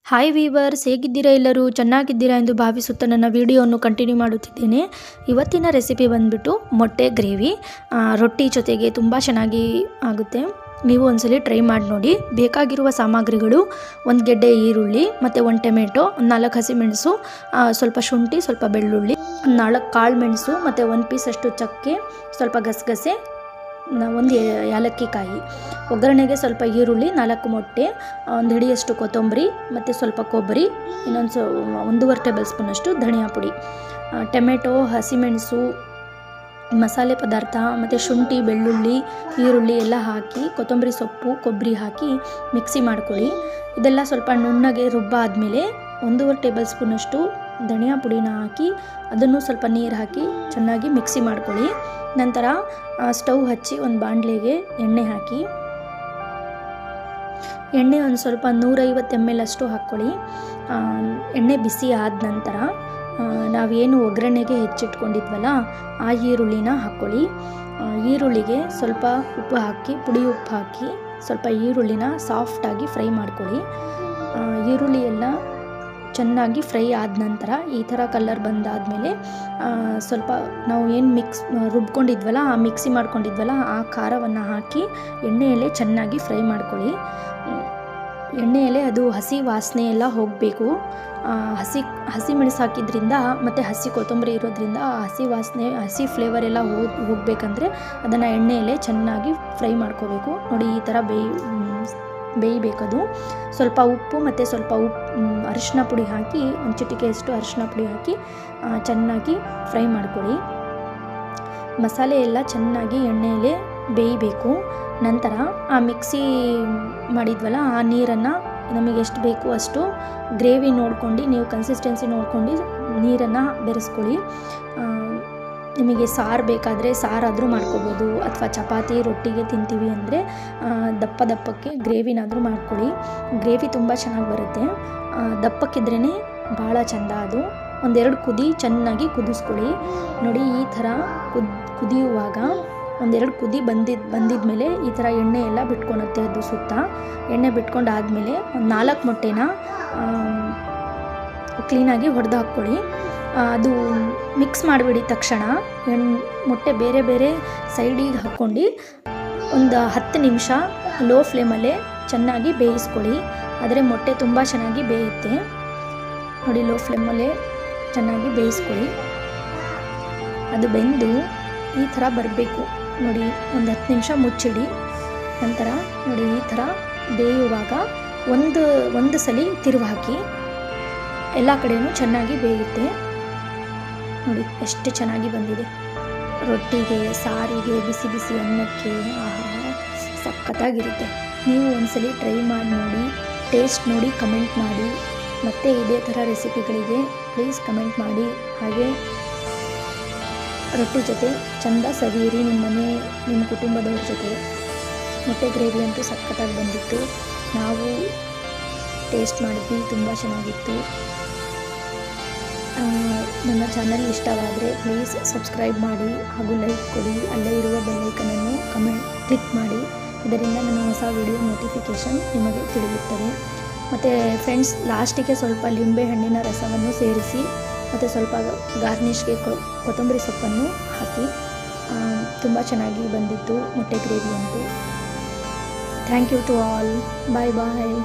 Hi viewers, ಹೇಗಿದ್ದೀರಾ? ಎಲ್ಲರೂ ಚೆನ್ನಾಗಿದ್ದೀರಾ ಎಂದು ಭಾವಿಸುತ್ತಾ ನನ್ನ ವಿಡಿಯೋವನ್ನು ಕಂಟಿನ್ಯೂ ಮಾಡುತ್ತಿದ್ದೇನೆ. ಇವತ್ತಿನ ರೆಸಿಪಿ ಬಂದುಬಿಟ್ಟು ಮೊಟ್ಟೆ ಗ್ರೇವಿ. ರೊಟ್ಟಿ ಜೊತೆಗೆ ತುಂಬ ಚೆನ್ನಾಗಿ ಆಗುತ್ತೆ. ನೀವು ಒಂದ್ಸಲಿ ಟ್ರೈ ಮಾಡಿ ನೋಡಿ. ಬೇಕಾಗಿರುವ ಸಾಮಗ್ರಿಗಳು: 1 ಗೆಡ್ಡೆ ಈರುಳ್ಳಿ ಮತ್ತು 1 ಟೊಮೆಟೊ, 4 ಹಸಿಮೆಣಸು, ಸ್ವಲ್ಪ ಶುಂಠಿ, ಸ್ವಲ್ಪ ಬೆಳ್ಳುಳ್ಳಿ, 4 ಕಾಳು ಮೆಣಸು ಮತ್ತು 1 ಪೀಸಷ್ಟು ಚಕ್ಕೆ, ಸ್ವಲ್ಪ ಗಸಗಸೆ, 1 ಏಲಕ್ಕಿ ಕಾಯಿ. ಒಗ್ಗರಣೆಗೆ ಸ್ವಲ್ಪ ಈರುಳ್ಳಿ, 4 ಮೊಟ್ಟೆ, 1 ಹಿಡಿಯಷ್ಟು ಕೊತ್ತಂಬರಿ ಮತ್ತು ಸ್ವಲ್ಪ ಕೊಬ್ಬರಿ, ಇನ್ನೊಂದು 1.5 ಟೇಬಲ್ ಸ್ಪೂನಷ್ಟು ಧನಿಯಾ ಪುಡಿ, ಟೊಮೆಟೊ, ಹಸಿಮೆಣಸು, ಮಸಾಲೆ ಪದಾರ್ಥ ಮತ್ತು ಶುಂಠಿ, ಬೆಳ್ಳುಳ್ಳಿ, ಈರುಳ್ಳಿ ಎಲ್ಲ ಹಾಕಿ, ಕೊತ್ತಂಬರಿ ಸೊಪ್ಪು, ಕೊಬ್ಬರಿ ಹಾಕಿ ಮಿಕ್ಸಿ ಮಾಡ್ಕೊಳ್ಳಿ. ಇದೆಲ್ಲ ಸ್ವಲ್ಪ ನುಣ್ಣಗೆ ರುಬ್ಬಾದಮೇಲೆ 1.5 ಟೇಬಲ್ ಸ್ಪೂನಷ್ಟು ಧನಿಯಾ ಪುಡಿನ ಹಾಕಿ ಅದನ್ನು ಸ್ವಲ್ಪ ನೀರು ಹಾಕಿ ಚೆನ್ನಾಗಿ ಮಿಕ್ಸಿ ಮಾಡ್ಕೊಳ್ಳಿ. ನಂತರ ಸ್ಟವ್ ಹಚ್ಚಿ ಒಂದು ಬಾಣಲೆಗೆ ಎಣ್ಣೆ ಹಾಕಿ, ಎಣ್ಣೆ ಒಂದು ಸ್ವಲ್ಪ 150 ml ಅಷ್ಟು ಹಾಕ್ಕೊಳ್ಳಿ. ಎಣ್ಣೆ ಬಿಸಿ ಆದ ನಂತರ ನಾವೇನು ಒಗ್ಗರಣೆಗೆ ಹೆಚ್ಚಿಟ್ಕೊಂಡಿದ್ವಲ್ಲ ಆ ಈರುಳ್ಳಿನ ಹಾಕ್ಕೊಳ್ಳಿ. ಈರುಳ್ಳಿಗೆ ಸ್ವಲ್ಪ ಉಪ್ಪು ಹಾಕಿ, ಪುಡಿ ಉಪ್ಪು ಹಾಕಿ ಸ್ವಲ್ಪ ಈರುಳ್ಳಿನ ಸಾಫ್ಟಾಗಿ ಫ್ರೈ ಮಾಡ್ಕೊಳ್ಳಿ. ಈರುಳ್ಳಿ ಎಲ್ಲ ಚೆನ್ನಾಗಿ ಫ್ರೈ ಆದ ನಂತರ ಈ ಥರ ಕಲರ್ ಬಂದಾದಮೇಲೆ ಸ್ವಲ್ಪ ನಾವು ಏನು ರುಬ್ಕೊಂಡಿದ್ವಲ್ಲ, ಆ ಮಿಕ್ಸಿ ಮಾಡ್ಕೊಂಡಿದ್ವಲ್ಲ ಆ ಖಾರವನ್ನು ಹಾಕಿ ಎಣ್ಣೆಯಲ್ಲೇ ಚೆನ್ನಾಗಿ ಫ್ರೈ ಮಾಡ್ಕೊಳ್ಳಿ. ಎಣ್ಣೆಯಲ್ಲೇ ಅದು ಹಸಿ ವಾಸನೆ ಎಲ್ಲ ಹೋಗಬೇಕು. ಹಸಿ ಮೆಣಸು ಹಾಕಿದ್ರಿಂದ ಮತ್ತು ಹಸಿ ಕೊತ್ತಂಬರಿ ಇರೋದ್ರಿಂದ ಹಸಿ ವಾಸನೆ, ಹಸಿ ಫ್ಲೇವರ್ ಎಲ್ಲ ಹೋಗಬೇಕಂದ್ರೆ ಅದನ್ನು ಎಣ್ಣೆಯಲ್ಲೇ ಚೆನ್ನಾಗಿ ಫ್ರೈ ಮಾಡ್ಕೋಬೇಕು. ನೋಡಿ, ಈ ಥರ ಬೇಯಬೇಕದು. ಸ್ವಲ್ಪ ಉಪ್ಪು ಮತ್ತು ಸ್ವಲ್ಪ ಅರಿಶಿನ ಪುಡಿ ಹಾಕಿ, 1 ಚಿಟಿಕೆಯಷ್ಟು ಅರಿಶಿನ ಪುಡಿ ಹಾಕಿ ಚೆನ್ನಾಗಿ ಫ್ರೈ ಮಾಡ್ಕೊಳ್ಳಿ. ಮಸಾಲೆ ಎಲ್ಲ ಚೆನ್ನಾಗಿ ಎಣ್ಣೆಯಲ್ಲೇ ಬೇಯಬೇಕು. ನಂತರ ಆ ಮಿಕ್ಸಿ ಮಾಡಿದ್ವಲ್ಲ ಆ ನೀರನ್ನು ನಮಗೆ ಎಷ್ಟು ಬೇಕು ಅಷ್ಟು ಗ್ರೇವಿ ನೋಡ್ಕೊಂಡು, ನೀವು ಕನ್ಸಿಸ್ಟೆನ್ಸಿ ನೋಡ್ಕೊಂಡು ನೀರನ್ನು ಬೆರೆಸ್ಕೊಳ್ಳಿ. ನಿಮಗೆ ಸಾರು ಬೇಕಾದರೆ ಸಾರಾದರೂ ಮಾಡ್ಕೋಬೋದು, ಅಥವಾ ಚಪಾತಿ ರೊಟ್ಟಿಗೆ ತಿಂತೀವಿ ಅಂದರೆ ದಪ್ಪಕ್ಕೆ ಗ್ರೇವಿನಾದರೂ ಮಾಡ್ಕೊಳ್ಳಿ. ಗ್ರೇವಿ ತುಂಬ ಚೆನ್ನಾಗಿ ಬರುತ್ತೆ. ದಪ್ಪಕ್ಕಿದ್ರೇ ಭಾಳ ಚೆಂದ. ಅದು 1-2 ಕುದಿ ಚೆನ್ನಾಗಿ ಕುದಿಸ್ಕೊಳ್ಳಿ. ನೋಡಿ, ಈ ಥರ ಕುದಿಯುವಾಗ 1-2 ಕುದಿ ಬಂದಿದ್ಮೇಲೆ ಈ ಥರ ಎಣ್ಣೆ ಎಲ್ಲ ಬಿಟ್ಕೊಳುತ್ತೆ. ಅದು ಸುತ್ತ ಎಣ್ಣೆ ಬಿಟ್ಕೊಂಡಾದಮೇಲೆ 4 ಮೊಟ್ಟೆನ ಕ್ಲೀನಾಗಿ ಹೊಡೆದು ಹಾಕ್ಕೊಳ್ಳಿ. ಅದು ಮಿಕ್ಸ್ ಮಾಡಿಬಿಡಿ. ತಕ್ಷಣ ಮೊಟ್ಟೆ ಬೇರೆ ಬೇರೆ ಸೈಡಿಗೆ ಹಾಕ್ಕೊಂಡು ಒಂದು 10 ನಿಮಿಷ ಲೋ ಫ್ಲೇಮಲ್ಲೇ ಚೆನ್ನಾಗಿ ಬೇಯಿಸ್ಕೊಳ್ಳಿ. ಆದರೆ ಮೊಟ್ಟೆ ತುಂಬ ಚೆನ್ನಾಗಿ ಬೇಯುತ್ತೆ. ನೋಡಿ, ಲೋ ಫ್ಲೇಮಲ್ಲೇ ಚೆನ್ನಾಗಿ ಬೇಯಿಸ್ಕೊಳ್ಳಿ. ಅದು ಬೆಂದು ಈ ಥರ ಬರಬೇಕು. ನೋಡಿ, ಒಂದು 10 ನಿಮಿಷ ಮುಚ್ಚಿಡಿ. ನಂತರ ನೋಡಿ, ಈ ಥರ ಬೇಯುವಾಗ ಒಂದು ಸಲ ತಿರುವು ಹಾಕಿ, ಎಲ್ಲ ಕಡೆಯೂ ಚೆನ್ನಾಗಿ ಬೇಯುತ್ತೆ. ನೋಡಿ, ಎಷ್ಟು ಚೆನ್ನಾಗಿ ಬಂದಿದೆ. ರೊಟ್ಟಿಗೆ, ಸಾರಿಗೆ, ಬಿಸಿ ಬಿಸಿ ಅನ್ನಕ್ಕೆ ಸಖತ್ತಾಗಿರುತ್ತೆ. ನೀವು ಒಂದ್ಸಲಿ ಟ್ರೈ ಮಾಡಿ ನೋಡಿ, ಟೇಸ್ಟ್ ನೋಡಿ ಕಮೆಂಟ್ ಮಾಡಿ. ಮತ್ತು ಇದೇ ಥರ ರೆಸಿಪಿಗಳಿಗೆ ಪ್ಲೀಸ್ ಕಮೆಂಟ್ ಮಾಡಿ. ಹಾಗೆ ರೊಟ್ಟಿ ಜೊತೆ ಚೆಂದ ಸವಿಯಿರಿ ನಿಮ್ಮ ಕುಟುಂಬದವ್ರ ಜೊತೆ. ಮೊಟ್ಟೆ ಗ್ರೇವಿ ಅಂತೂ ಸಖತ್ತಾಗಿ ಬಂದಿತ್ತು. ನಾವು ಟೇಸ್ಟ್ ಮಾಡಿದ್ವಿ, ತುಂಬ ಚೆನ್ನಾಗಿತ್ತು. ನನ್ನ ಚಾನಲ್ ಇಷ್ಟವಾದರೆ ಪ್ಲೀಸ್ ಸಬ್ಸ್ಕ್ರೈಬ್ ಮಾಡಿ ಹಾಗೂ ಲೈಕ್ ಕೊಡಿ. ಅಲ್ಲೇ ಇರುವ ಬೆಲ್ ಐಕನನ್ನು ಕ್ಲಿಕ್ ಮಾಡಿ. ಇದರಿಂದ ನನ್ನ ಹೊಸ ವಿಡಿಯೋ ನೋಟಿಫಿಕೇಷನ್ ನಿಮಗೆ ತಿಳಿಯುತ್ತದೆ. ಮತ್ತು ಫ್ರೆಂಡ್ಸ್, ಲಾಸ್ಟಿಗೆ ಸ್ವಲ್ಪ ಲಿಂಬೆ ಹಣ್ಣಿನ ರಸವನ್ನು ಸೇರಿಸಿ ಮತ್ತು ಸ್ವಲ್ಪ ಗಾರ್ನಿಷ್ಗೆ ಕೊತ್ತಂಬರಿ ಸೊಪ್ಪನ್ನು ಹಾಕಿ ತುಂಬ ಚೆನ್ನಾಗಿ ಬಂದಿತ್ತು ಮೊಟ್ಟೆ ಗ್ರೇವಿ ಅಂತೂ. Thank you to all. Bye bye.